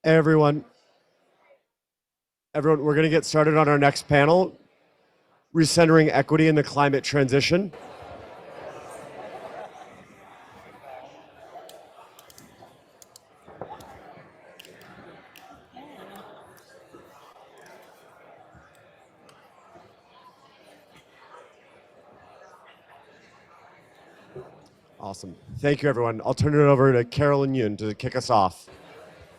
Everyone, we're going to get started on our next panel, Recentering Equity in the Climate Transition. Awesome. Thank you, everyone. I'll turn it over to Carolyn Yoon to kick us off.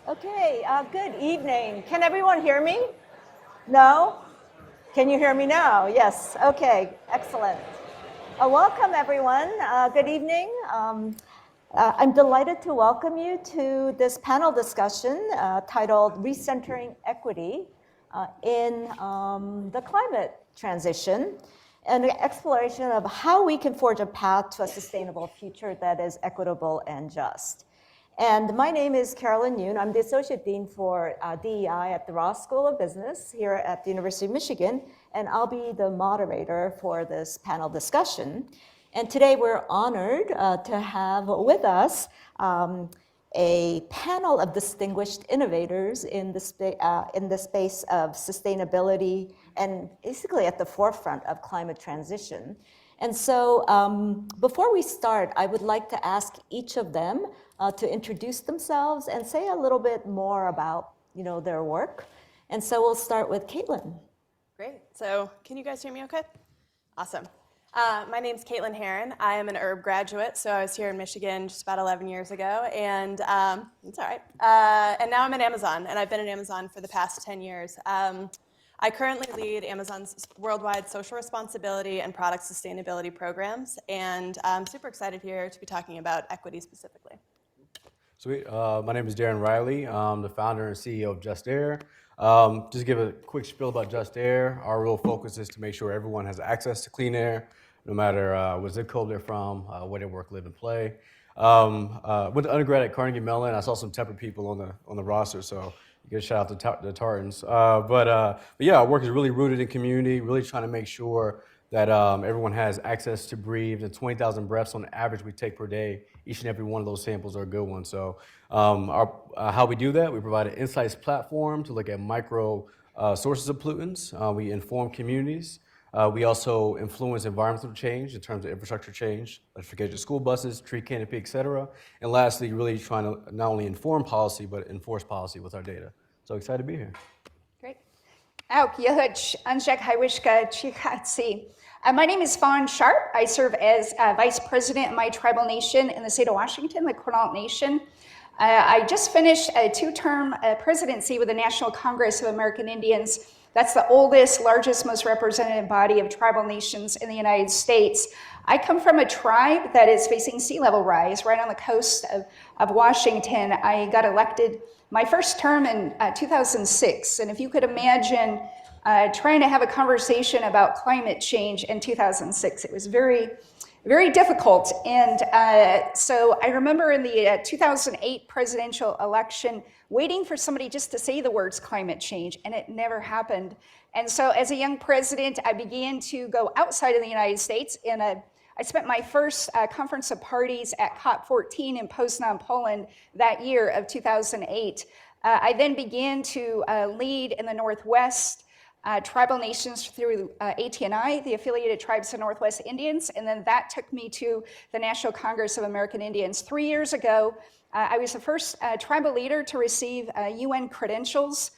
Okay, good evening. Can everyone hear me? No? Can you hear me now? Yes. Okay, excellent. Welcome, everyone. Good evening. I'm delighted to welcome you to this panel discussion titled Recentering Equity in the Climate Transition, and the exploration of how we can forge a path to a sustainable future that is equitable and just. And my name is Carolyn Yoon. I'm the Associate Dean for DEI at the Ross School of Business here at the University of Michigan, and I'll be the moderator for this panel discussion. And today we're honored to have with us a panel of distinguished innovators in the space of sustainability and basically at the forefront of climate transition. And so before we start, I would like to ask each of them to introduce themselves and say a little bit more about their work. And so we'll start with Caitlin. Great. So can you guys hear me okay? Awesome. My name's Caitlin Harren. I am an herb graduate, so I was here in Michigan just about 11 years ago, and it's all right. And now I'm at Amazon, and I've been at Amazon for the past 10 years. I currently lead Amazon's worldwide social responsibility and product sustainability programs, and I'm super excited here to be talking about equity specifically. Sweet. My name is Darren Riley. I'm the founder and CEO of Just Air. Just give a quick spiel about Just Air. Our real focus is to make sure everyone has access to clean air, no matter what zip code they're from, where they work, live, and play. Went to undergrad at Carnegie Mellon. I saw some tempered people on the roster, so you get a shout out to the Tartans. But yeah, our work is really rooted in community, really trying to make sure that everyone has access to breathe. The 20,000 breaths on average we take per day, each and every one of those samples are a good one. So how we do that, we provide an insights platform to look at micro sources of pollutants. We inform communities. We also influence environmental change in terms of infrastructure change, electrification of school buses, tree canopy, et cetera. And lastly, really trying to not only inform policy, but enforce policy with our data. So excited to be here. Great. My name is Fawn Sharp. I serve as Vice President of my tribal nation in the state of Washington, the Quinault Nation. I just finished a 2-term presidency with the National Congress of American Indians. That's the oldest, largest, most representative body of tribal nations in the United States. I come from a tribe that is facing sea level rise right on the coast of Washington. I got elected my first term in 2006. And if you could imagine trying to have a conversation about climate change in 2006, it was very, very difficult. And so I remember in the 2008 presidential election, waiting for somebody just to say the words climate change, and it never happened. And so as a young president, I began to go outside of the United States. I spent my first conference of parties at COP14 in Poznan, Poland that year of 2008. I then began to lead in the Northwest tribal nations through ATNI, the Affiliated Tribes of Northwest Indians, and then that took me to the National Congress of American Indians. 3 years ago, I was the first tribal leader to receive UN credentials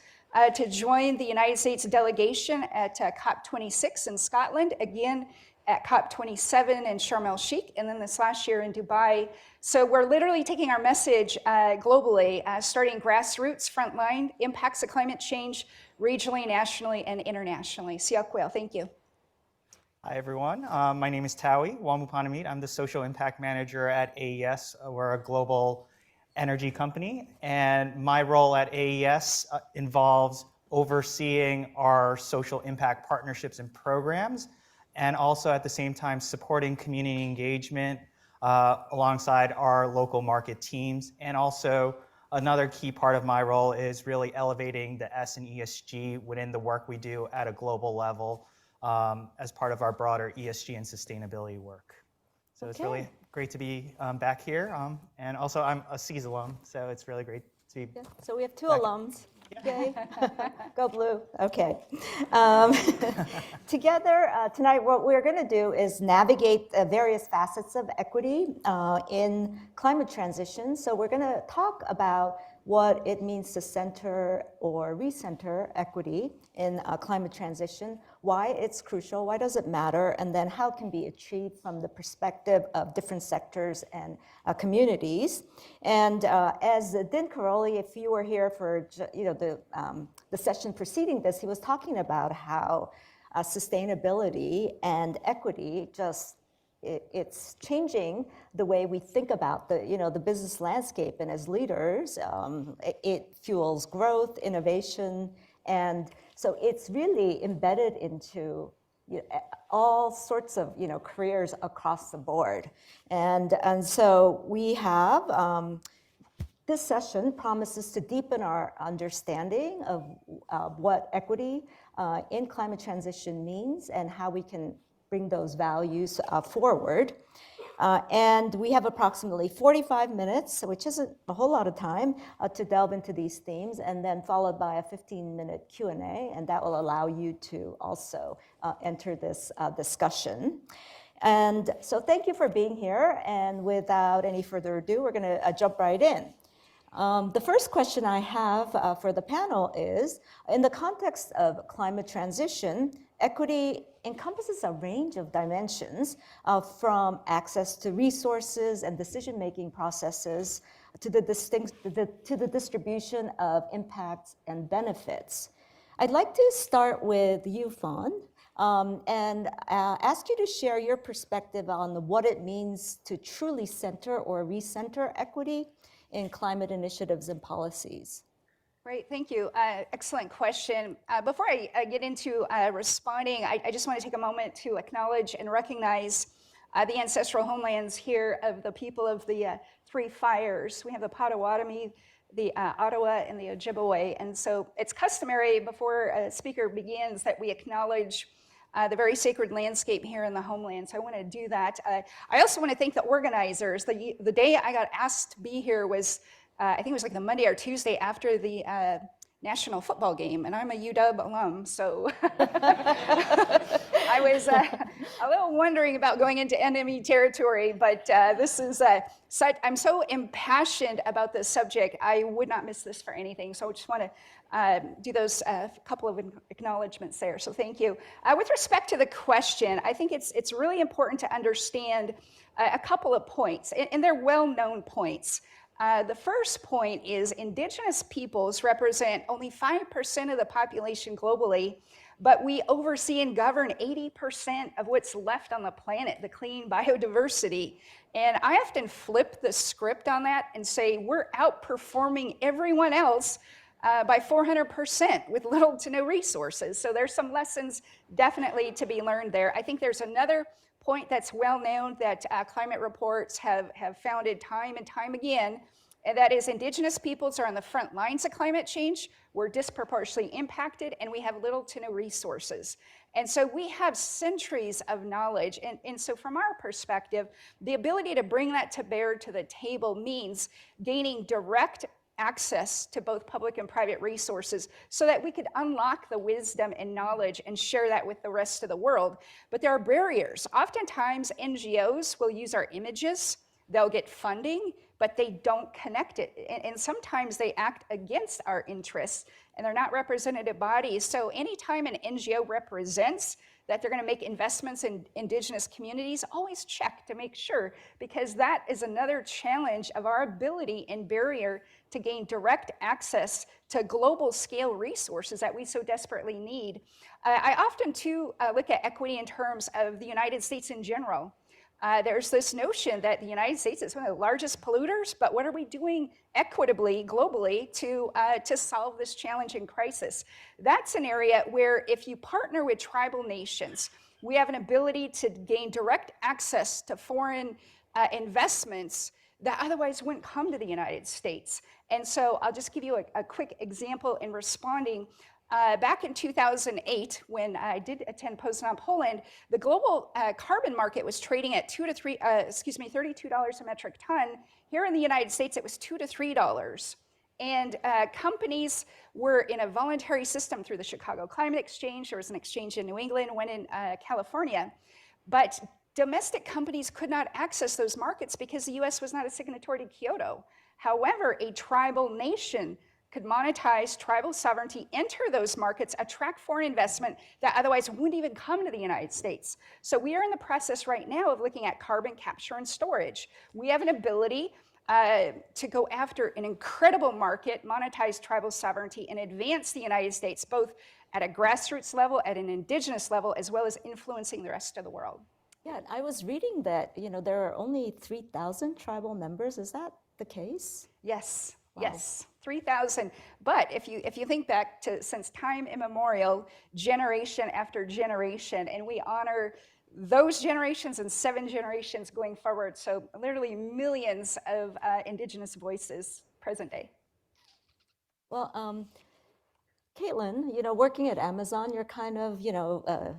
to join the United States delegation at COP26 in Scotland, again at COP27 in Sharm el-Sheikh, and then this last year in Dubai. So we're literally taking our message globally, starting grassroots, frontline, impacts of climate change, regionally, nationally, and internationally. Siakwel, thank you. Hi, everyone. My name is Wongbuphanimitr. I'm the Social Impact Manager at AES. We're a global energy company, and my role at AES involves overseeing our social impact partnerships and programs, and also at the same time supporting community engagement alongside our local market teams. And also another key part of my role is really elevating the S in ESG within the work we do at a global level as part of our broader ESG and sustainability work. So It's really great to be back here. And also I'm a CEAS alum, so it's really great See, So we have two alums. Yay. Go blue. Okay. Um, Together tonight, what we're going to do is navigate various facets of equity in climate transition. So we're going to talk about what it means to center or recenter equity in climate transition, why it's crucial, why does it matter, and then how it can be achieved from the perspective of different sectors and communities. And as Din Karoli, if you were here for the session preceding this, he was talking about how sustainability and equity just it's changing the way we think about the business landscape, and as leaders, it fuels growth, innovation, and so it's really embedded into all sorts of careers across the board, and so we have. This session promises to deepen our understanding of what equity in climate transition means and how we can bring those values forward. And we have approximately 45 minutes, which isn't a whole lot of time, to delve into these themes, and then followed by a 15-minute Q&A, and that will allow you to also enter this discussion. And so thank you for being here, and without any further ado, we're going to jump right in. The first question I have for the panel is, in the context of climate transition, equity encompasses a range of dimensions from access to resources and decision-making processes to the distribution of impacts and benefits. I'd like to start with you, Fawn, and ask you to share your perspective on what it means to truly center or recenter equity in climate initiatives and policies. Great, thank you. Excellent question. Before I get into responding, I just want to take a moment to acknowledge and recognize the ancestral homelands here of the people of the three fires. We have the Potawatomi, the Ottawa, and the Ojibwe. And so it's customary before a speaker begins that we acknowledge the very sacred landscape here in the homeland. So I want to do that. I also want to thank the organizers. The day I got asked to be here was, I think it was like the Monday or Tuesday after the national football game, and I'm a UW alum, so I was a little wondering about going into enemy territory, but this is I'm so impassioned about this subject, I would not miss this for anything, so I just want to do those couple of acknowledgments there, so thank you. With respect to the question, I think it's really important to understand a couple of points, and they're well-known points. The first point is Indigenous peoples represent only 5% of the population globally, but we oversee and govern 80% of what's left on the planet, the clean biodiversity. And I often flip the script on that and say we're outperforming everyone else by 400% with little to no resources. So there's some lessons definitely to be learned there. I think there's another point that's well known that climate reports have founded time and time again, and that is Indigenous peoples are on the front lines of climate change. We're disproportionately impacted, and we have little to no resources. And so we have centuries of knowledge, and so from our perspective, the ability to bring that to bear to the table means gaining direct access to both public and private resources so that we could unlock the wisdom and knowledge and share that with the rest of the world. But there are barriers. Oftentimes, NGOs will use our images, they'll get funding, but they don't connect it. And sometimes they act against our interests, and they're not representative bodies. So anytime an NGO represents that they're going to make investments in Indigenous communities, always check to make sure, because that is another challenge of our ability and barrier to gain direct access to global scale resources that we so desperately need. I often too look at equity in terms of the United States in general. There's this notion that the United States is one of the largest polluters, but what are we doing equitably, globally, to solve this challenging crisis? That's an area where if you partner with tribal nations, we have an ability to gain direct access to foreign investments that otherwise wouldn't come to the United States. And so I'll just give you a quick example in responding. Back in 2008, when I did attend Poznan, Poland, the global carbon market was trading at $32 a metric ton. Here in the United States, it was $2 to $3. And companies were in a voluntary system through the Chicago Climate Exchange. There was an exchange in New England, one in California. But domestic companies could not access those markets because the US was not a signatory to Kyoto. However, a tribal nation could monetize tribal sovereignty, enter those markets, attract foreign investment that otherwise wouldn't even come to the United States. So we are in the process right now of looking at carbon capture and storage. We have an ability to go after an incredible market, monetize tribal sovereignty, and advance the United States both at a grassroots level, at an indigenous level, as well as influencing the rest of the world. Yeah, I was reading that, there are only 3,000 tribal members. Is that the case? Yes. Wow. Yes, 3,000. But if you think back to since time immemorial, generation after generation, and we honor those generations and 7 generations going forward. So literally millions of indigenous voices present day. Well, Caitlin, working at Amazon, you're kind of,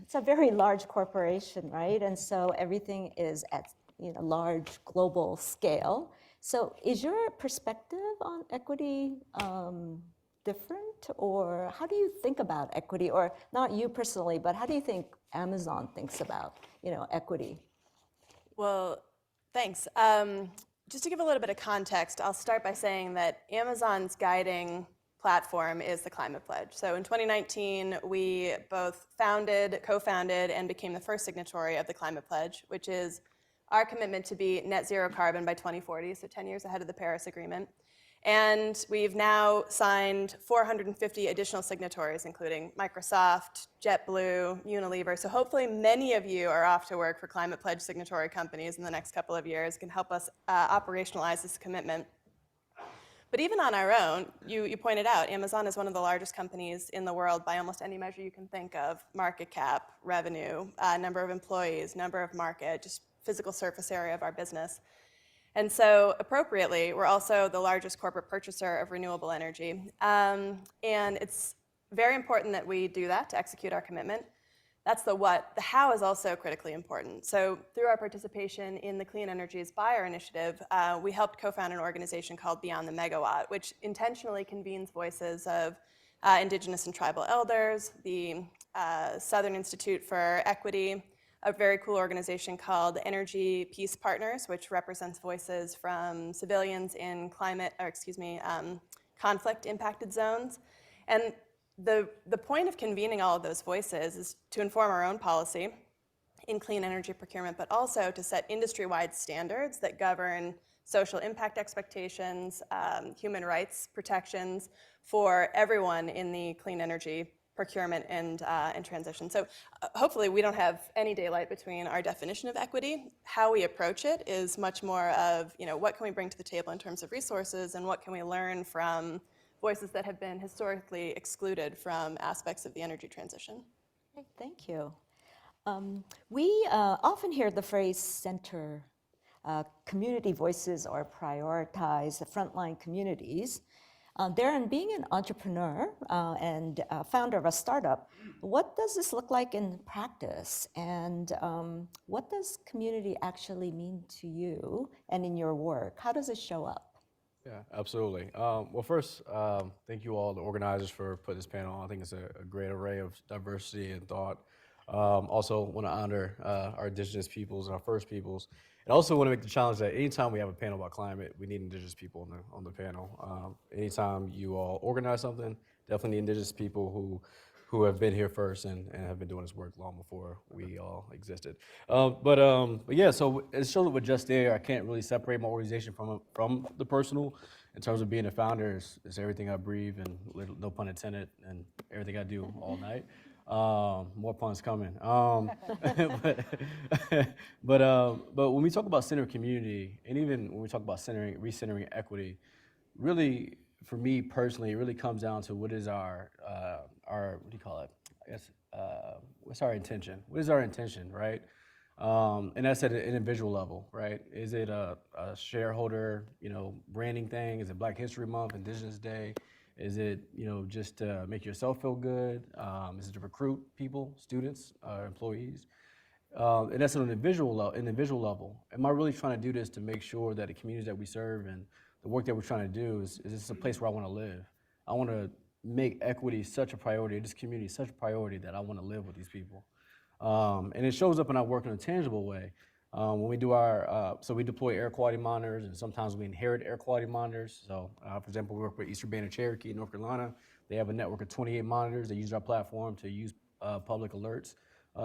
it's a very large corporation, right? And so everything is at, large global scale. So is your perspective on equity different, or how do you think about equity? Or not you personally, but how do you think Amazon thinks about, equity? Well, thanks. Just to give a little bit of context, I'll start by saying that Amazon's guiding platform is the Climate Pledge. So in 2019, we both co-founded, and became the first signatory of the Climate Pledge, which is our commitment to be net zero carbon by 2040, so 10 years ahead of the Paris Agreement. And we've now signed 450 additional signatories, including Microsoft, JetBlue, Unilever. So hopefully many of you are off to work for Climate Pledge signatory companies in the next couple of years, can help us operationalize this commitment. But even on our own, you pointed out, Amazon is one of the largest companies in the world by almost any measure you can think of: market cap, revenue, number of employees, number of market, just physical surface area of our business. And so appropriately, we're also the largest corporate purchaser of renewable energy. And it's very important that we do that to execute our commitment. That's the what. The how is also critically important. So through our participation in the Clean Energy's Buyer Initiative, we helped co-found an organization called Beyond the Megawatt, which intentionally convenes voices of Indigenous and tribal elders, the Southern Institute for Equity, a very cool organization called Energy Peace Partners, which represents voices from civilians in conflict-impacted zones. And the point of convening all of those voices is to inform our own policy in clean energy procurement, but also to set industry-wide standards that govern social impact expectations, human rights protections for everyone in the clean energy procurement and transition. So hopefully we don't have any daylight between our definition of equity. How we approach it is much more of, what can we bring to the table in terms of resources, and what can we learn from voices that have been historically excluded from aspects of the energy transition. Okay, thank you. We often hear the phrase center. Community voices are prioritized, the frontline communities. Darren, being an entrepreneur and founder of a startup, what does this look like in practice? And what does community actually mean to you and in your work? How does it show up? Yeah, absolutely. Well, first, thank you all, the organizers, for putting this panel on. I think it's a great array of diversity and thought. Also want to honor our indigenous peoples and our first peoples. And also want to make the challenge that anytime we have a panel about climate, we need indigenous people on the panel. Anytime you all organize something, definitely indigenous people who have been here first and have been doing this work long before we all existed. But yeah, so it shows up with Just There. I can't really separate my organization from the personal. In terms of being a founder, it's everything I breathe, and no pun intended, and everything I do all night. More puns coming. But when we talk about center community, and even when we talk about recentering equity, really, for me personally, it really comes down to what is our what do you call it? I guess what's our intention? What is our intention, right? And that's at an individual level, right? Is it a shareholder, branding thing? Is it Black History Month, Indigenous Day? Is it, just to make yourself feel good? Is it to recruit people, students, employees? And that's on an individual level. Am I really trying to do this to make sure that the communities that we serve and the work that we're trying to do is this is a place where I want to live. I want to make equity such a priority, this community such a priority that I want to live with these people. And it shows up in our work in a tangible way. When we do so we deploy air quality monitors, and sometimes we inherit air quality monitors. So, for example, we work with Eastern Band of Cherokee in North Carolina. They have a network of 28 monitors. They use our platform to use public alerts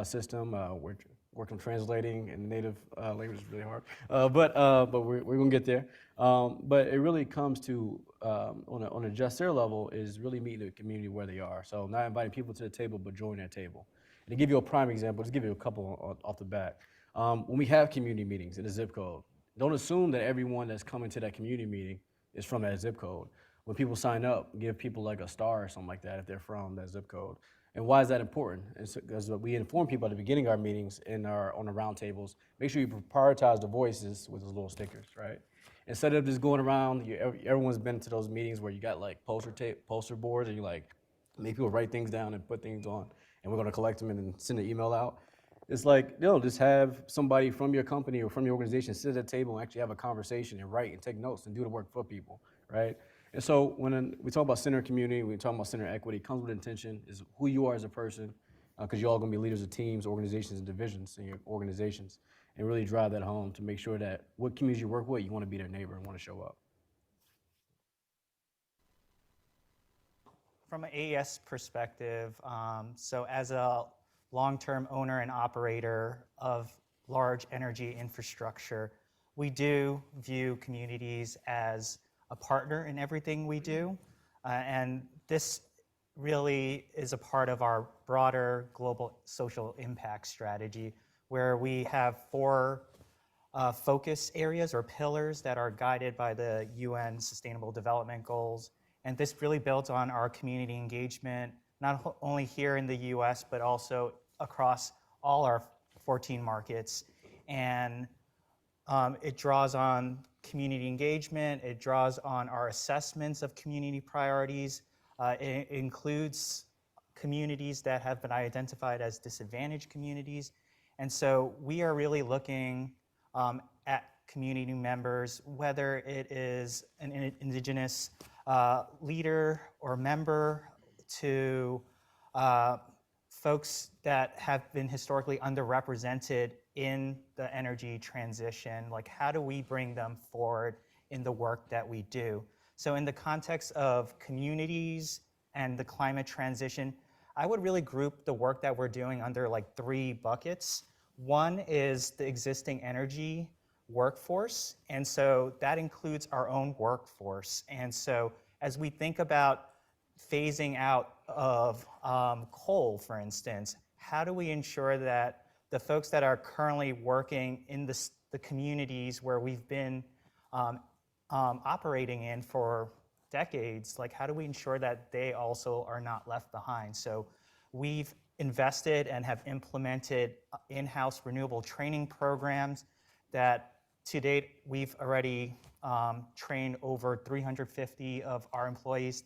system. We're working on translating in native language is really hard, but we're gonna get there. But it really comes to on a just air level is really meeting the community where they are. So not inviting people to the table, but joining that table. And to give you a prime example, just give you a couple off the bat. When we have community meetings in a zip code, don't assume that everyone that's coming to that community meeting is from that zip code. When people sign up, give people like a star or something like that if they're from that zip code. And why is that important? It's because we inform people at the beginning of our meetings on the round tables, make sure you prioritize the voices with those little stickers, right? Instead of just going around, everyone's been to those meetings where you got like poster boards, and you like make people write things down and put things on, and we're gonna collect them and then send an email out. It's like, just have somebody from your company or from your organization sit at a table and actually have a conversation and write and take notes and do the work for people, right? And so when we talk about center community, we talk about center equity, it comes with intention, is who you are as a person, because you're all gonna be leaders of teams, organizations, and divisions in your organizations, and really drive that home to make sure that what communities you work with, you wanna be their neighbor and wanna show up. From an AES perspective, so as a long-term owner and operator of large energy infrastructure, we do view communities as a partner in everything we do. And this really is a part of our broader global social impact strategy, where we have 4 focus areas or pillars that are guided by the UN Sustainable Development Goals. And this really builds on our community engagement, not only here in the US, but also across all our 14 markets. And it draws on community engagement, it draws on our assessments of community priorities. It includes communities that have been identified as disadvantaged communities. And so we are really looking at community members, whether it is an indigenous leader or member, to folks that have been historically underrepresented in the energy transition. Like, how do we bring them forward in the work that we do? So in the context of communities and the climate transition, I would really group the work that we're doing under like 3 buckets. One is the existing energy workforce, and so that includes our own workforce. And so as we think about phasing out of coal, for instance, how do we ensure that the folks that are currently working in the communities where we've been operating in for decades, like how do we ensure that they also are not left behind? So we've invested and have implemented in-house renewable training programs that to date we've already trained over 350 of our employees.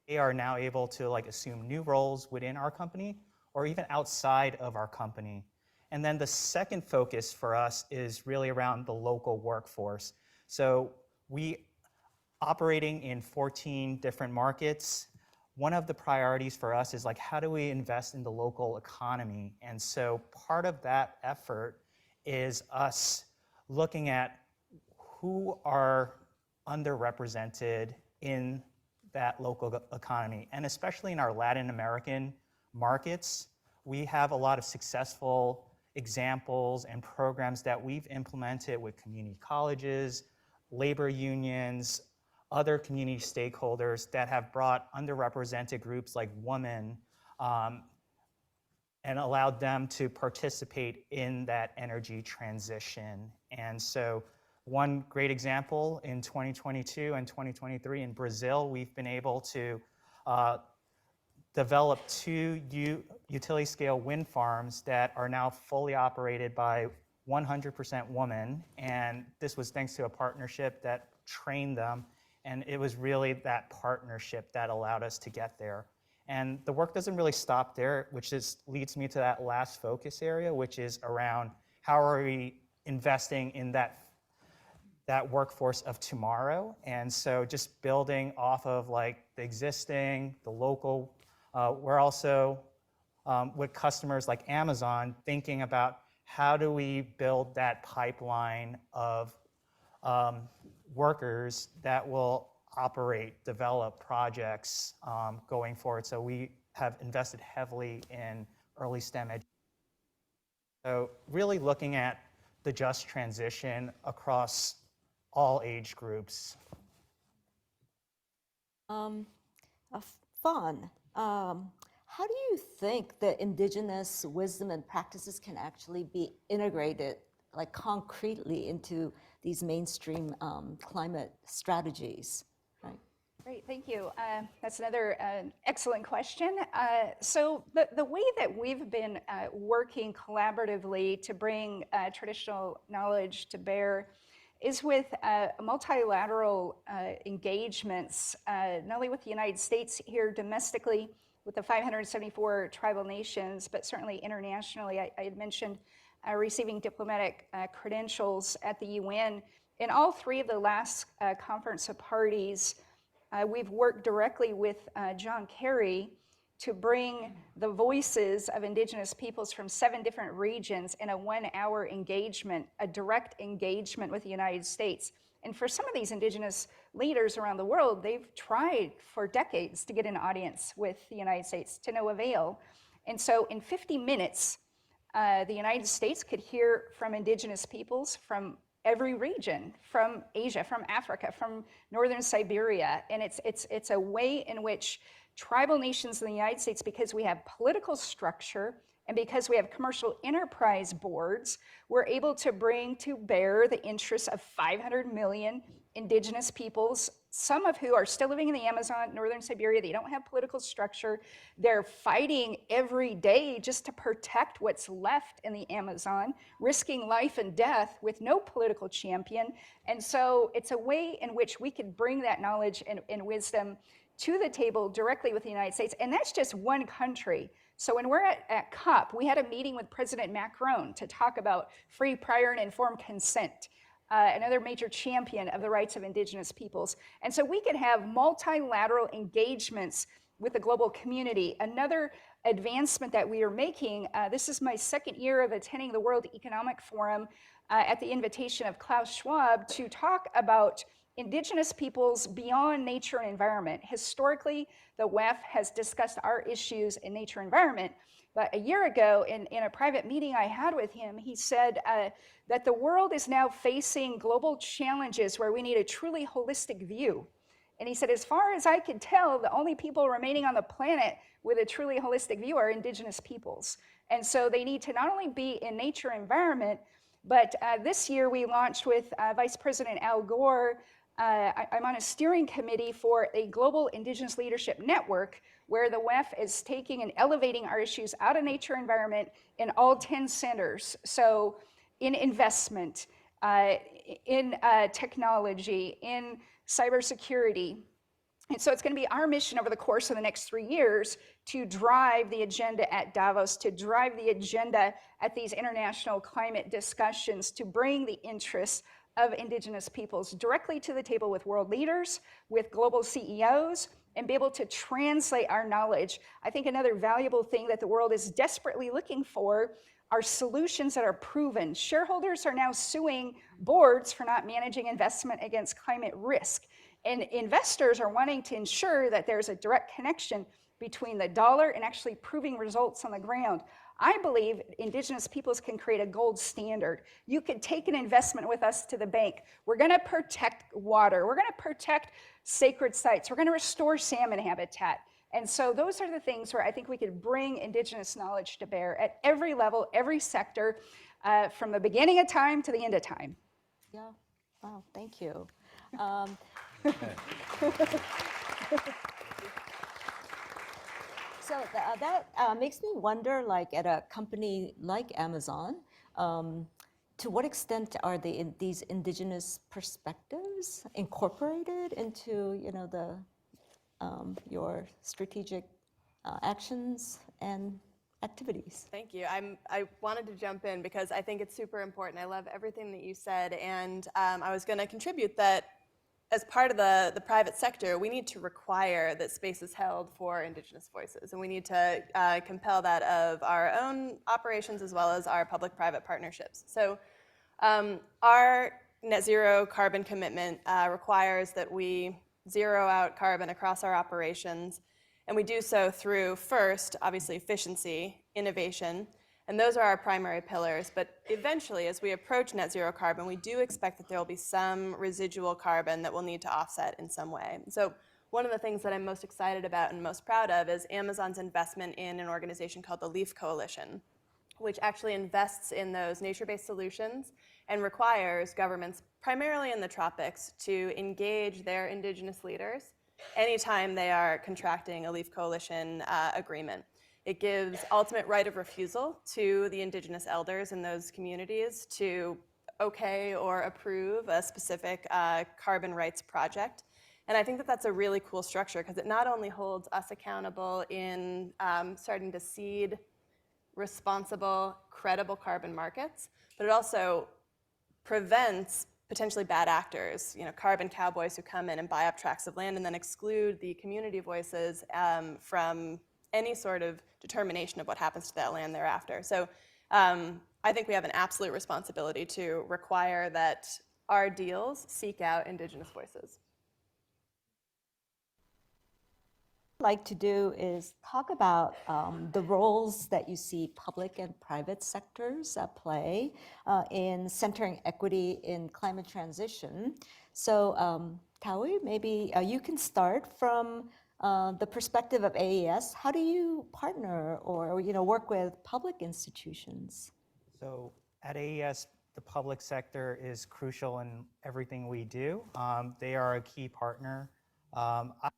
They are now able to like assume new roles within our company or even outside of our company. And then the second focus for us is really around the local workforce. So we operating in 14 different markets. One of the priorities for us is like, how do we invest in the local economy? And so part of that effort is us looking at who are underrepresented in that local economy. And especially in our Latin American markets, we have a lot of successful examples and programs that we've implemented with community colleges, labor unions, other community stakeholders that have brought underrepresented groups like women and allowed them to participate in that energy transition. And so one great example in 2022 and 2023 in Brazil, we've been able to develop 2 utility scale wind farms that are now fully operated by 100% women. And this was thanks to a partnership that trained them. And it was really that partnership that allowed us to get there. And the work doesn't really stop there, which leads me to that last focus area, which is around how are we investing in that that workforce of tomorrow. And so just building off of like the existing, the local, we're also with customers like Amazon thinking about how do we build that pipeline of workers that will operate, develop projects going forward. So we have invested heavily in early STEM education. So really looking at the just transition across all age groups. Fawn, how do you think the indigenous wisdom and practices can actually be integrated, like concretely, into these mainstream climate strategies? Right. Great, thank you. That's another excellent question. So the way that we've been working collaboratively to bring traditional knowledge to bear is with multilateral engagements, not only with the United States here domestically, with the 574 tribal nations, but certainly internationally. I had mentioned receiving diplomatic credentials at the UN. In all three of the last conference of parties, we've worked directly with John Kerry to bring the voices of indigenous peoples from 7 different regions in a 1-hour engagement, a direct engagement with the United States. And for some of these indigenous leaders around the world, they've tried for decades to get an audience with the United States to no avail. And so in 50 minutes, the United States could hear from indigenous peoples from every region, from Asia, from Africa, from northern Siberia. And it's a way in which tribal nations in the United States, because we have political structure and because we have commercial enterprise boards, we're able to bring to bear the interests of 500 million indigenous peoples, some of who are still living in the Amazon, northern Siberia. They don't have political structure. They're fighting every day just to protect what's left in the Amazon, risking life and death with no political champion. And so it's a way in which we could bring that knowledge and wisdom to the table directly with the United States. And that's just one country. So when we're at COP, we had a meeting with President Macron to talk about free, prior, and informed consent, another major champion of the rights of indigenous peoples. And so we could have multilateral engagements with the global community. Another advancement that we are making, this is my 2nd year of attending the World Economic Forum at the invitation of Klaus Schwab to talk about indigenous peoples beyond nature and environment. Historically, the WEF has discussed our issues in nature and environment, but a year ago in a private meeting I had with him, he said that the world is now facing global challenges where we need a truly holistic view. And he said, as far as I can tell, the only people remaining on the planet with a truly holistic view are indigenous peoples. And so they need to not only be in nature and environment, but this year we launched with Vice President Al Gore. I'm on a steering committee for a global indigenous leadership network where the WEF is taking and elevating our issues out of nature and environment in all 10 centers. So in investment, in technology, in cybersecurity. And so it's going to be our mission over the course of the next 3 years to drive the agenda at Davos, to drive the agenda at these international climate discussions, to bring the interests of indigenous peoples directly to the table with world leaders, with global CEOs, and be able to translate our knowledge. I think another valuable thing that the world is desperately looking for are solutions that are proven. Shareholders are now suing boards for not managing investment against climate risk. And investors are wanting to ensure that there's a direct connection between the dollar and actually proving results on the ground. I believe indigenous peoples can create a gold standard. You can take an investment with us to the bank. We're going to protect water. We're going to protect sacred sites. We're going to restore salmon habitat. And so those are the things where I think we could bring indigenous knowledge to bear at every level, every sector, from the beginning of time to the end of time. Yeah. Wow, thank you. So that makes me wonder, like at a company like Amazon, to what extent are these indigenous perspectives incorporated into, your strategic actions and activities. Thank you. I wanted to jump in because I think it's super important. I love everything that you said, and I was going to contribute that as part of the private sector, we need to require that space is held for Indigenous voices, and we need to compel that of our own operations as well as our public-private partnerships. So our net zero carbon commitment requires that we zero out carbon across our operations, and we do so through, first, obviously, efficiency, innovation, and those are our primary pillars. But eventually, as we approach net zero carbon, we do expect that there will be some residual carbon that we'll need to offset in some way. So one of the things that I'm most excited about and most proud of is Amazon's investment in an organization called the Leaf Coalition, which actually invests in those nature-based solutions and requires governments, primarily in the tropics, to engage their indigenous leaders anytime they are contracting a Leaf Coalition agreement. It gives ultimate right of refusal to the indigenous elders in those communities to okay or approve a specific carbon rights project. And I think that that's a really cool structure because it not only holds us accountable in starting to seed responsible, credible carbon markets, but it also prevents potentially bad actors, carbon cowboys who come in and buy up tracts of land and then exclude the community voices from any sort of determination of what happens to that land thereafter. So I think we have an absolute responsibility to require that our deals seek out Indigenous voices. What I'd like to do is talk about the roles that you see public and private sectors play in centering equity in climate transition. So Tawe, maybe you can start from the perspective of AES. How do you partner or work with public institutions? So at AES, the public sector is crucial in everything we do. They are a key partner. I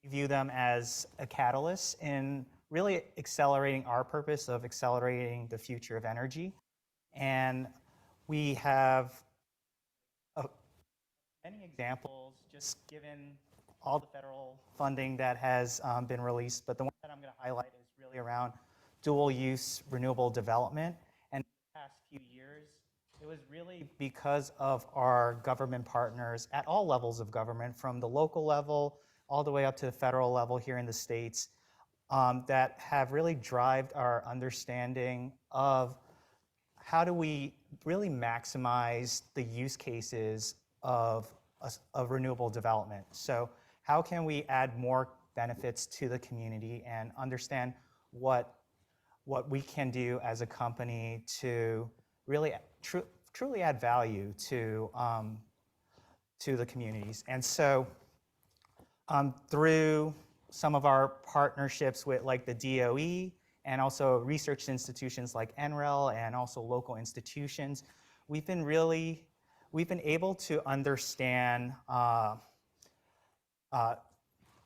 view them as a catalyst in really accelerating our purpose of accelerating the future of energy. And we have many examples, just given all the federal funding that has been released. But the one that I'm going to highlight is really around dual use renewable development. And in the past few years, it was really because of our government partners at all levels of government, from the local level all the way up to the federal level here in the States, that have really driven our understanding of how do we really maximize the use cases of renewable development. So how can we add more benefits to the community and understand what we can do as a company to really truly add value to the communities. And so through some of our partnerships with like the DOE and also research institutions like NREL and also local institutions, we've been able to understand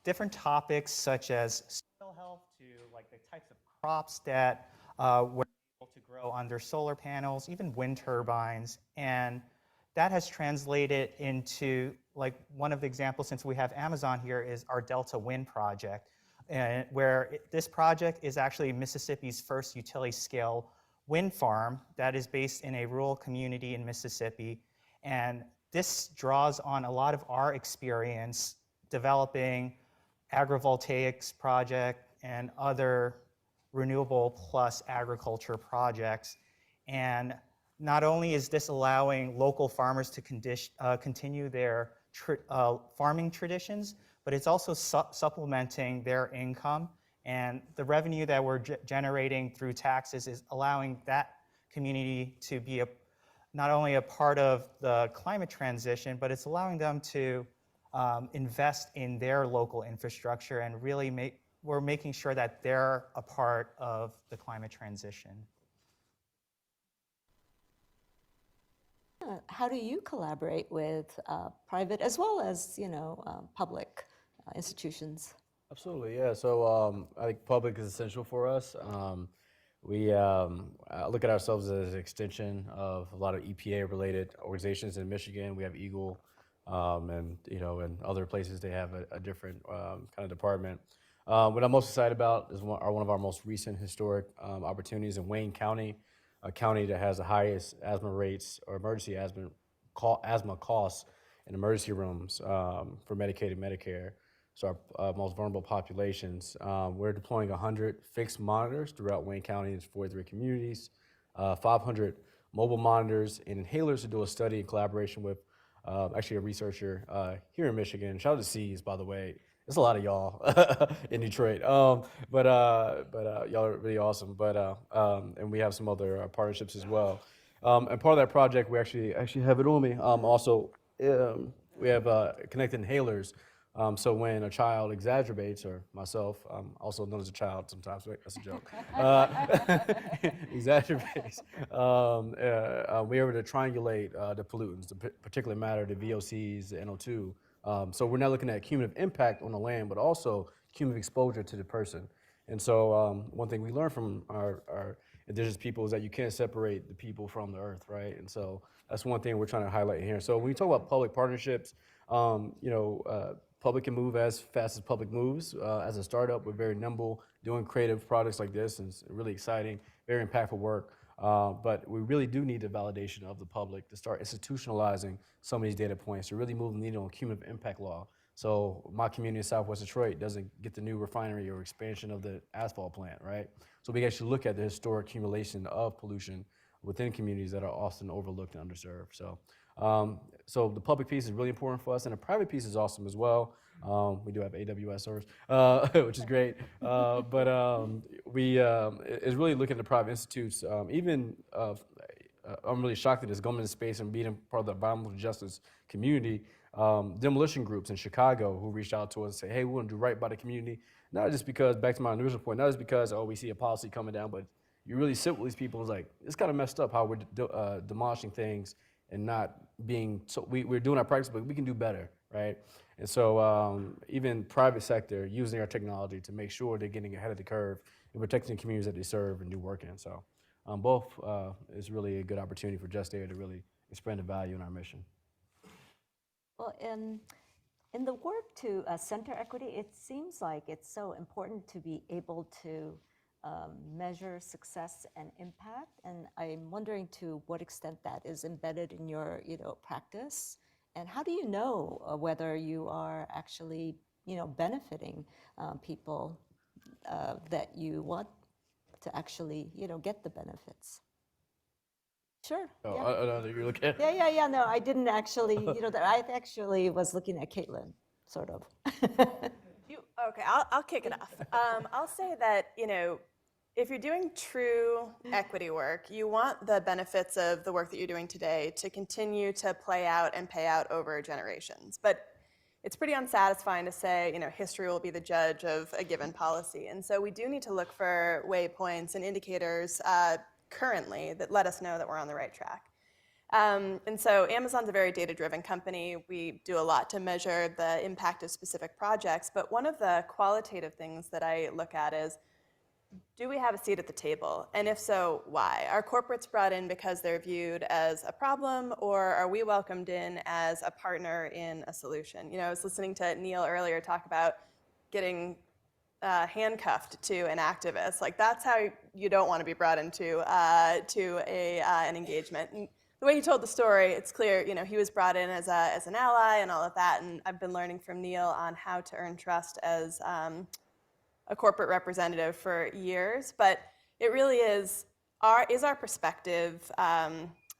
different topics such as soil health to like the types of crops that we're able to grow under solar panels, even wind turbines. And that has translated into, like, one of the examples, since we have Amazon here, is our Delta Wind project, where this project is actually Mississippi's first utility-scale wind farm that is based in a rural community in Mississippi. And this draws on a lot of our experience developing agrivoltaics project and other renewable plus agriculture projects. And not only is this allowing local farmers to continue their farming traditions, but it's also supplementing their income. And the revenue that we're generating through taxes is allowing that community to be not only a part of the climate transition, but it's allowing them to invest in their local infrastructure and really we're making sure that they're a part of the climate transition. How do you collaborate with private as well as public institutions? Absolutely, yeah. So I think public is essential for us. We look at ourselves as an extension of a lot of EPA-related organizations in Michigan. We have Eagle, and in other places they have a different kind of department. What I'm most excited about is one of our most recent historic opportunities in Wayne County, a county that has the highest asthma rates or emergency asthma costs in emergency rooms for Medicaid and Medicare. So our most vulnerable populations. We're deploying 100 fixed monitors throughout Wayne County in 43 communities, 500 mobile monitors and inhalers to do a study in collaboration with actually a researcher here in Michigan. Shout out to C's, by the way. There's a lot of y'all in Detroit, but y'all are really awesome. And we have some other partnerships as well. And part of that project, we actually have it on me. We have connected inhalers. So when a child exacerbates, or myself, also known as a child sometimes, right? That's a joke, exacerbates, we're able to triangulate the pollutants, the particulate matter, the VOCs, the NO2. So we're not looking at cumulative impact on the land, but also cumulative exposure to the person. And so one thing we learned from our indigenous people is that you can't separate the people from the earth, right? And so that's one thing we're trying to highlight here. So when we talk about public partnerships, public can move as fast as public moves. As a startup, we're very nimble, doing creative products like this, and it's really exciting, very impactful work. But we really do need the validation of the public to start institutionalizing some of these data points to really move the needle on cumulative impact law. So my community in Southwest Detroit doesn't get the new refinery or expansion of the asphalt plant, right? So we actually look at the historic accumulation of pollution within communities that are often overlooked and underserved. So the public piece is really important for us, and the private piece is awesome as well. We do have AWS servers, which is great. It's really looking at the private institutes. I'm really shocked at this government space and being part of the environmental justice community. Demolition groups in Chicago who reached out to us and say, hey, we want to do right by the community. Not just because, back to my original point, not just because, we see a policy coming down, but you really sit with these people and it's like, it's kind of messed up how we're demolishing things and not being, so we're doing our practice, but we can do better, right? And so even private sector using our technology to make sure they're getting ahead of the curve and protecting the communities that they serve and do work in. So both is really a good opportunity for Just Air to really expand the value in our mission. Well, in the work to center equity, it seems like it's so important to be able to measure success and impact. And I'm wondering to what extent that is embedded in your practice. And how do you know whether you are actually benefiting people that you want to actually get the benefits? Sure. Oh, yeah. I know you're looking at. Yeah. No, I didn't actually. I actually was looking at Caitlin, sort of. Okay, I'll kick it off. I'll say that if you're doing true equity work, you want the benefits of the work that you're doing today to continue to play out and pay out over generations. But it's pretty unsatisfying to say, history will be the judge of a given policy. And so we do need to look for waypoints and indicators currently that let us know that we're on the right track. And so Amazon's a very data-driven company. We do a lot to measure the impact of specific projects. But one of the qualitative things that I look at is, do we have a seat at the table? And if so, why? Are corporates brought in because they're viewed as a problem, or are we welcomed in as a partner in a solution? I was listening to Neil earlier talk about getting handcuffed to an activist. Like, that's how you don't want to be brought into an engagement. And the way he told the story, it's clear, he was brought in as an ally and all of that. And I've been learning from Neil on how to earn trust as a corporate representative for years, but it really is our perspective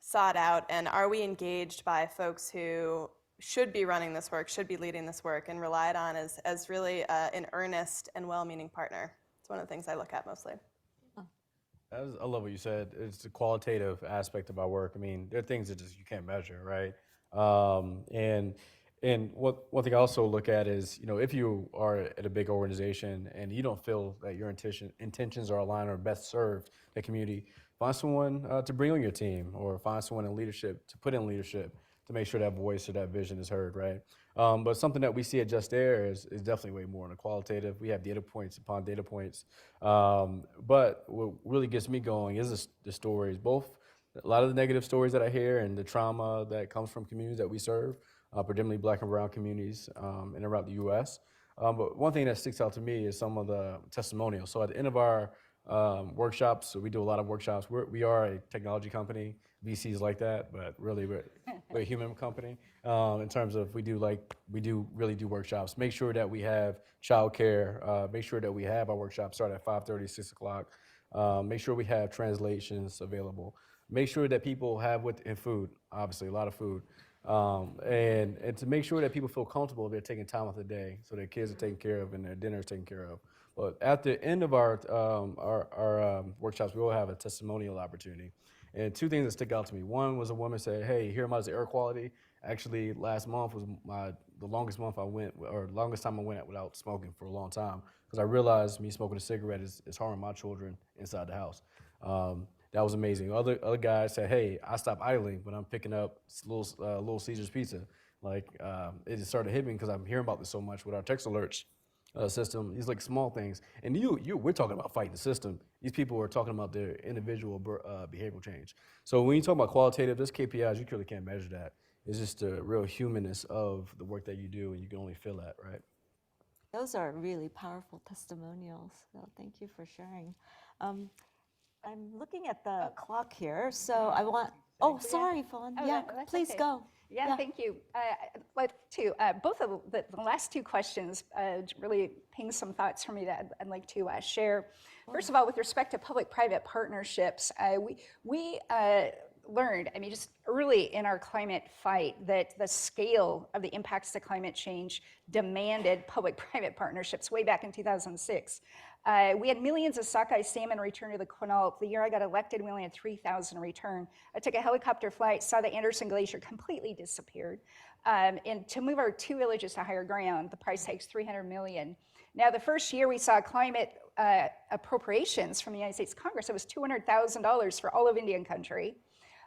sought out, and are we engaged by folks who should be running this work, should be leading this work, and relied on as really an earnest and well-meaning partner? It's one of the things I look at mostly. I love what you said. It's the qualitative aspect of our work. I mean, there are things that just you can't measure, right? And one thing I also look at is, if you are at a big organization and you don't feel that your intentions are aligned or best served the community, find someone to bring on your team, or find someone in leadership to put in leadership to make sure that voice or that vision is heard, right? But something that we see at Just Air is definitely way more on the qualitative. We have data points upon data points. But what really gets me going is the stories, both a lot of the negative stories that I hear and the trauma that comes from communities that we serve, predominantly Black and brown communities in and around the U.S., But one thing that sticks out to me is some of the testimonials. So at the end of our workshops, so we do a lot of workshops. We are a technology company. VCs like that, but really we're a human company. In terms of we really do workshops. Make sure that we have childcare. Make sure that we have our workshops start at 5:30, 6 o'clock. Make sure we have translations available. Make sure that people have and food, obviously a lot of food. And to make sure that people feel comfortable, they're taking time out of the day, so their kids are taken care of and their dinner is taken care of. But at the end of our workshops, we will have a testimonial opportunity. And two things that stick out to me. One was a woman said, "Hey, here about air quality." Actually, last month was the longest month I went, or longest time I went without smoking for a long time, because I realized me smoking a cigarette is harming my children inside the house. That was amazing. Other guys said, "Hey, I stopped idling when I'm picking up Little Caesars pizza." Like it just started hitting me because I'm hearing about this so much with our text alerts system. These like small things, and we're talking about fighting the system. These people are talking about their individual behavioral change. So when you talk about qualitative, there's KPIs, you really can't measure that. It's just the real humanness of the work that you do, and you can only feel that, right? Those are really powerful testimonials. So thank you for sharing. I'm looking at the clock here, so I want. Oh, sorry, Fawn. Oh, Yeah, that's please okay. go. Yeah, thank you. I'd like to, both of the last two questions really ping some thoughts for me that I'd like to share. First of all, with respect to public-private partnerships, we learned, I mean, just early in our climate fight, that the scale of the impacts to climate change demanded public-private partnerships way back in 2006. We had millions of sockeye salmon return to the Quinault. The year I got elected, we only had 3,000 return. I took a helicopter flight, saw the Anderson Glacier completely disappeared. And to move our 2 villages to higher ground, the price tag's $300 million. Now, the first year we saw climate appropriations from the United States Congress, it was $200,000 for all of Indian country.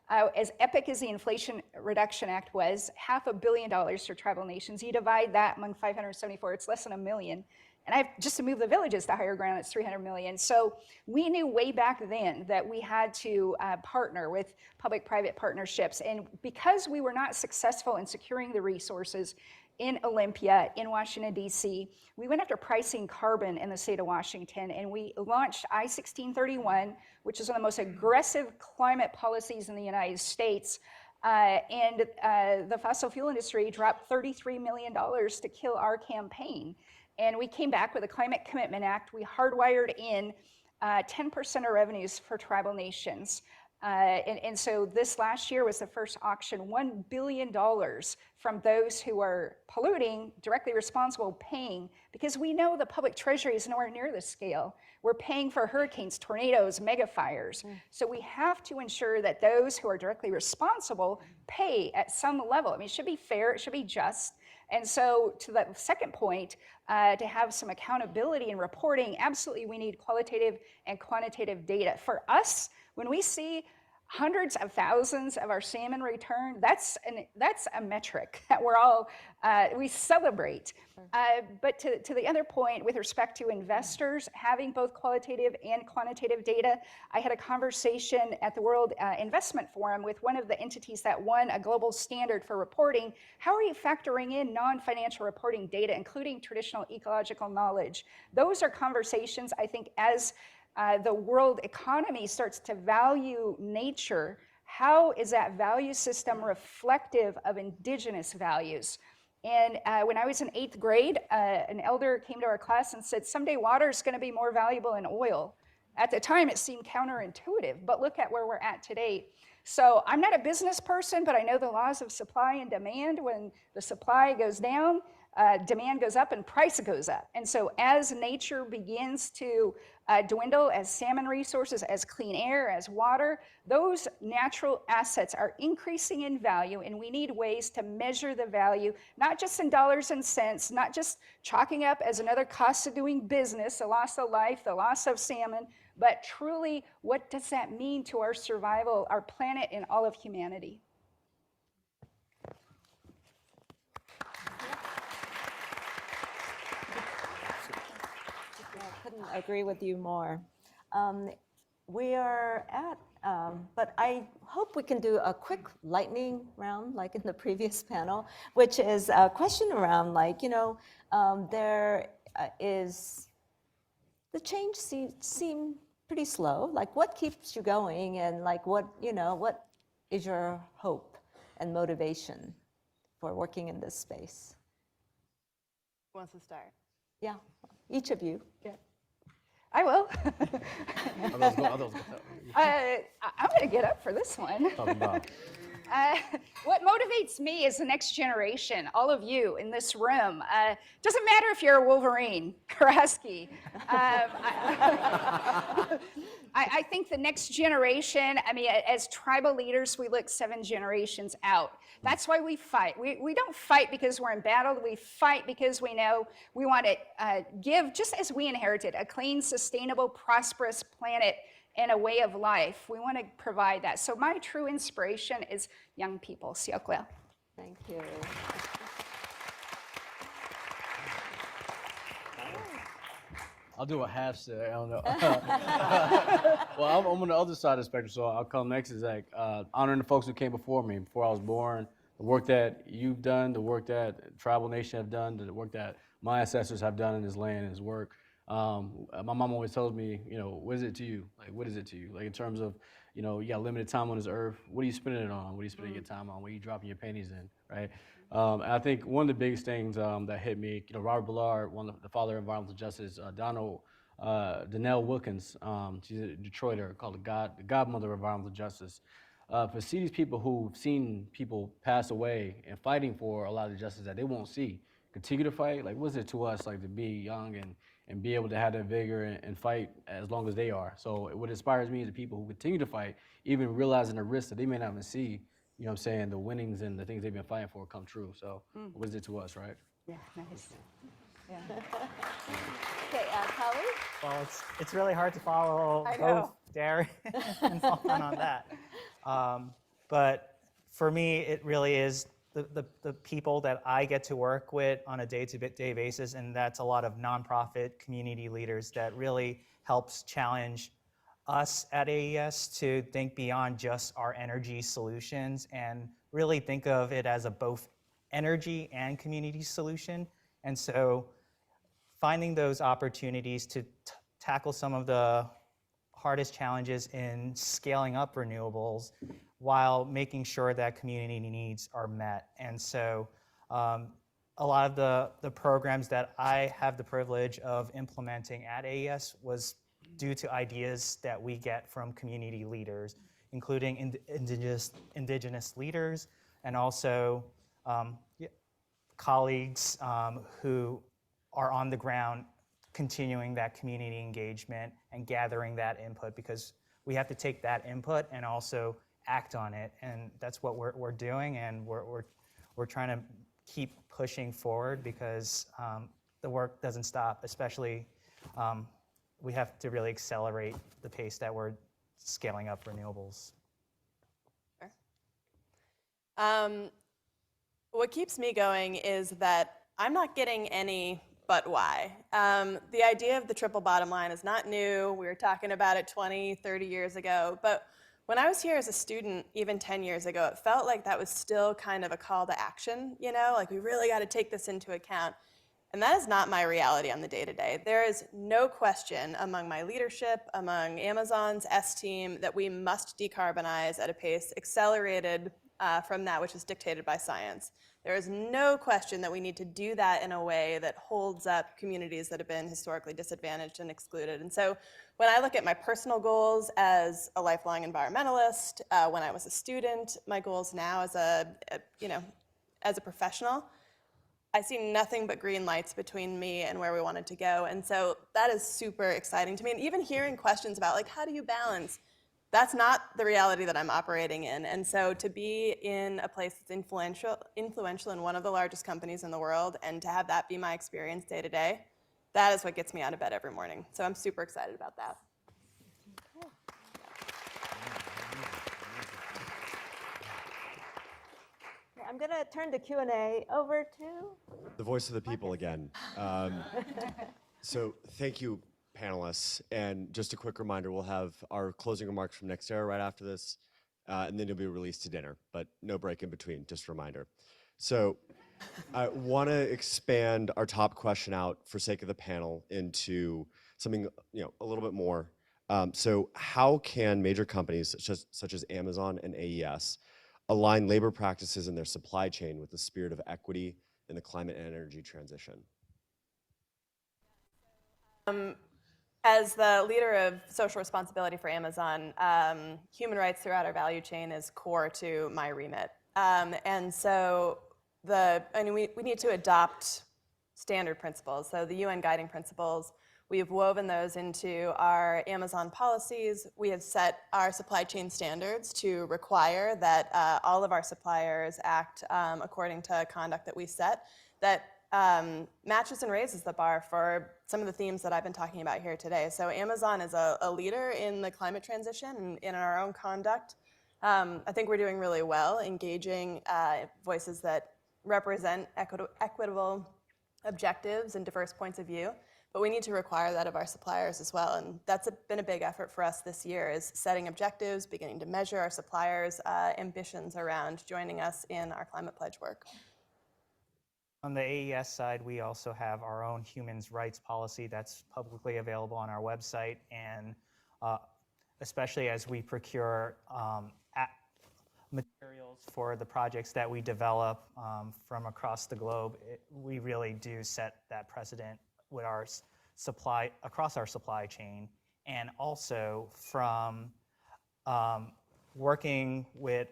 As epic as the Inflation Reduction Act was, $500 million for tribal nations, you divide that among 574, it's less than $1 million. And I have just to move the villages to higher ground, it's $300 million. So we knew way back then that we had to partner with public-private partnerships. And because we were not successful in securing the resources in Olympia, in Washington, D.C., we went after pricing carbon in the state of Washington, and we launched I-1631, which is one of the most aggressive climate policies in the United States. And the fossil fuel industry dropped $33 million to kill our campaign. And we came back with a Climate Commitment Act. We hardwired in 10% of revenues for tribal nations. And so this last year was the first auction, $1 billion from those who are polluting, directly responsible, paying, because we know the public treasury is nowhere near this scale. We're paying for hurricanes, tornadoes, mega fires. So we have to ensure that those who are directly responsible pay at some level. I mean, it should be fair, it should be just. And so to that second point, to have some accountability and reporting, absolutely we need qualitative and quantitative data. For us, when we see hundreds of thousands of our salmon return, that's a metric that we're all, we celebrate. But to the other point, with respect to investors, having both qualitative and quantitative data, I had a conversation at the World Investment Forum with one of the entities that won a global standard for reporting. How are you factoring in non-financial reporting data, including traditional ecological knowledge? Those are conversations, I think, as the world economy starts to value nature, how is that value system reflective of indigenous values? And when I was in 8th grade, an elder came to our class and said, someday water is going to be more valuable than oil. At the time, it seemed counterintuitive, but look at where we're at today. So I'm not a business person, but I know the laws of supply and demand. When the supply goes down, demand goes up and price goes up. And so as nature begins to dwindle, as salmon resources, as clean air, as water, those natural assets are increasing in value, and we need ways to measure the value, not just in dollars and cents, not just chalking up as another cost of doing business, the loss of life, the loss of salmon, but truly, what does that mean to our survival, our planet, and all of humanity? I couldn't agree with you more. We are at, but I hope we can do a quick lightning round, like in the previous panel, which is a question around, like, there is the change seem pretty slow. Like, what keeps you going, and like, what is your hope and motivation for working in this space? Who wants to start? Yeah, each of you. I will. Others go. I'm going to get up for this one. Talking about. What motivates me is the next generation, all of you in this room. Doesn't matter if you're a Wolverine or a Husky. I think the next generation, I mean, as tribal leaders, we look 7 generations out. That's why we fight. We don't fight because we're in battle. We fight because we know we want to give, just as we inherited, a clean, sustainable, prosperous planet and a way of life. We want to provide that. So my true inspiration is young people. Siokla. Thank you. I'll do a half set. I don't know. Well, I'm on the other side of the spectrum, so I'll come next. Is like honoring the folks who came before me, before I was born. The work that you've done, the work that Tribal Nation have done, the work that my ancestors have done in this land and this work. My mom always tells me, what is it to you? Like, what is it to you? Like, in terms of, you got limited time on this earth. What are you spending it on? What are you spending your time on? What are you dropping your pennies in, right? And I think one of the biggest things that hit me, Robert Ballard, the father of environmental justice, Donnell Wilkins, she's a Detroiter, called the godmother of environmental justice. For see these people who've seen people pass away and fighting for a lot of the justice that they won't see, continue to fight. Like, what's it to us, like, to be young and be able to have that vigor and fight as long as they are? So what inspires me is the people who continue to fight, even realizing the risks that they may not even see, the winnings and the things they've been fighting for come true. So what is it to us, right? Yeah, nice. Yeah. Okay, Tawi? Well, it's really hard to follow both Darren and Fawn on that. But for me, it really is the people that I get to work with on a day-to-day basis, and that's a lot of nonprofit community leaders that really helps challenge us at AES to think beyond just our energy solutions and really think of it as a both energy and community solution. And so finding those opportunities to tackle some of the hardest challenges in scaling up renewables while making sure that community needs are met. And so a lot of the programs that I have the privilege of implementing at AES was due to ideas that we get from community leaders, including indigenous leaders and also colleagues who are on the ground continuing that community engagement and gathering that input, because we have to take that input and also act on it, and that's what we're doing, and we're trying to keep pushing forward because the work doesn't stop. Especially, we have to really accelerate the pace that we're scaling up renewables. Sure. What keeps me going is that I'm not getting any but why. The idea of the triple bottom line is not new. We were talking about it 20, 30 years ago. But when I was here as a student, even 10 years ago, it felt like that was still kind of a call to action, like we really got to take this into account. And that is not my reality on the day-to-day. There is no question among my leadership, among Amazon's S-team, that we must decarbonize at a pace accelerated from that which is dictated by science. There is no question that we need to do that in a way that holds up communities that have been historically disadvantaged and excluded. And so when I look at my personal goals as a lifelong environmentalist, when I was a student, my goals now as a professional, I see nothing but green lights between me and where we wanted to go. And so that is super exciting to me. And even hearing questions about, like, how do you balance? That's not the reality that I'm operating in. And so to be in a place that's influential in one of the largest companies in the world, and to have that be my experience day to day, that is what gets me out of bed every morning. So I'm super excited about that. I'm going to turn the Q&A over to The voice of the people again. So thank you, panelists. And just a quick reminder, we'll have our closing remarks from NextEra right after this. and then you'll be released to dinner, but no break in between, just a reminder. So I want to expand our top question out for sake of the panel into something a little bit more. So how can major companies such as Amazon and AES align labor practices in their supply chain with the spirit of equity in the climate and energy transition? As the leader of social responsibility for Amazon, human rights throughout our value chain is core to my remit. And so we need to adopt standard principles. So the UN guiding principles, we have woven those into our Amazon policies. We have set our supply chain standards to require that all of our suppliers act according to conduct that we set that matches and raises the bar for some of the themes that I've been talking about here today. So Amazon is a leader in the climate transition and in our own conduct. I think we're doing really well engaging voices that represent equitable objectives and diverse points of view, but we need to require that of our suppliers as well. And that's been a big effort for us this year, is setting objectives, beginning to measure our suppliers' ambitions around joining us in our climate pledge work. On the AES side, we also have our own human rights policy that's publicly available on our website, and especially as we procure materials for the projects that we develop from across the globe, we really do set that precedent with our supply, across our supply chain, and also from working with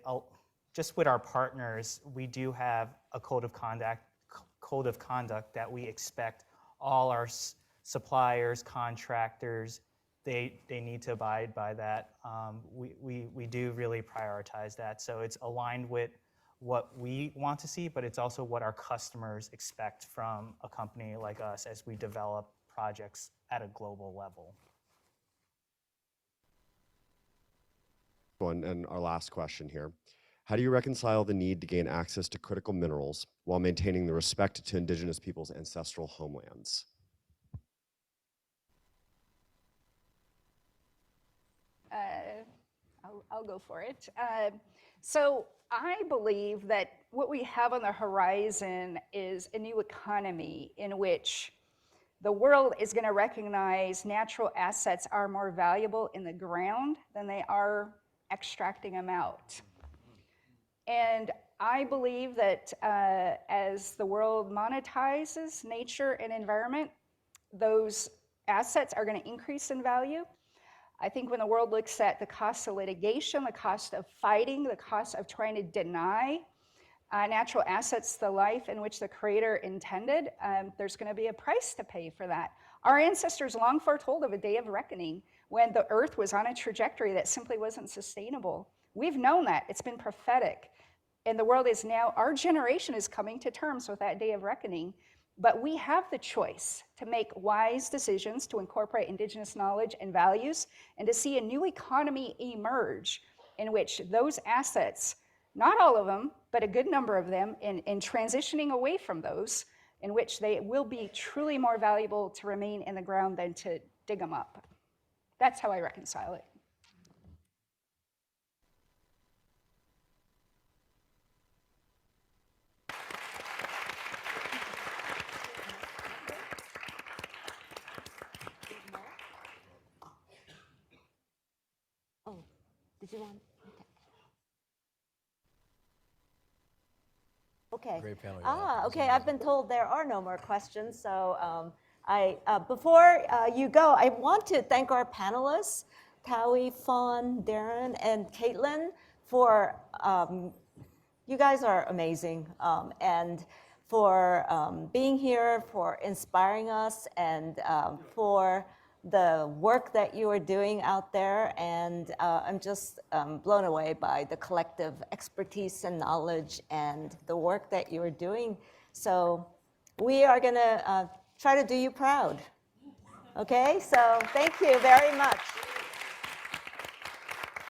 just with our partners, we do have a code of conduct that we expect all our suppliers, contractors, they need to abide by that. We do really prioritize that. So it's aligned with what we want to see, but it's also what our customers expect from a company like us as we develop projects at a global level. And our last question here. How do you reconcile the need to gain access to critical minerals while maintaining the respect to Indigenous peoples' ancestral homelands? I'll go for it. So I believe that what we have on the horizon is a new economy in which the world is going to recognize natural assets are more valuable in the ground than they are extracting them out. And I believe that as the world monetizes nature and environment, those assets are going to increase in value. I think when the world looks at the cost of litigation, the cost of fighting, the cost of trying to deny natural assets the life in which the Creator intended, there's going to be a price to pay for that. Our ancestors long foretold of a day of reckoning when the earth was on a trajectory that simply wasn't sustainable. We've known that. It's been prophetic. And the world is now, our generation is coming to terms with that day of reckoning. But we have the choice to make wise decisions to incorporate Indigenous knowledge and values and to see a new economy emerge in which those assets, not all of them, but a good number of them, in transitioning away from those, in which they will be truly more valuable to remain in the ground than to dig them up. That's how I reconcile it. Did you want? Okay. Great panel. Okay. I've been told there are no more questions. So before you go, I want to thank our panelists, Tawe, Fawn, Darren, and Caitlin, for you guys are amazing, and for being here, for inspiring us, and for the work that you are doing out there. And I'm just blown away by the collective expertise and knowledge and the work that you are doing. So we are going to try to do you proud. Okay, so thank you very much.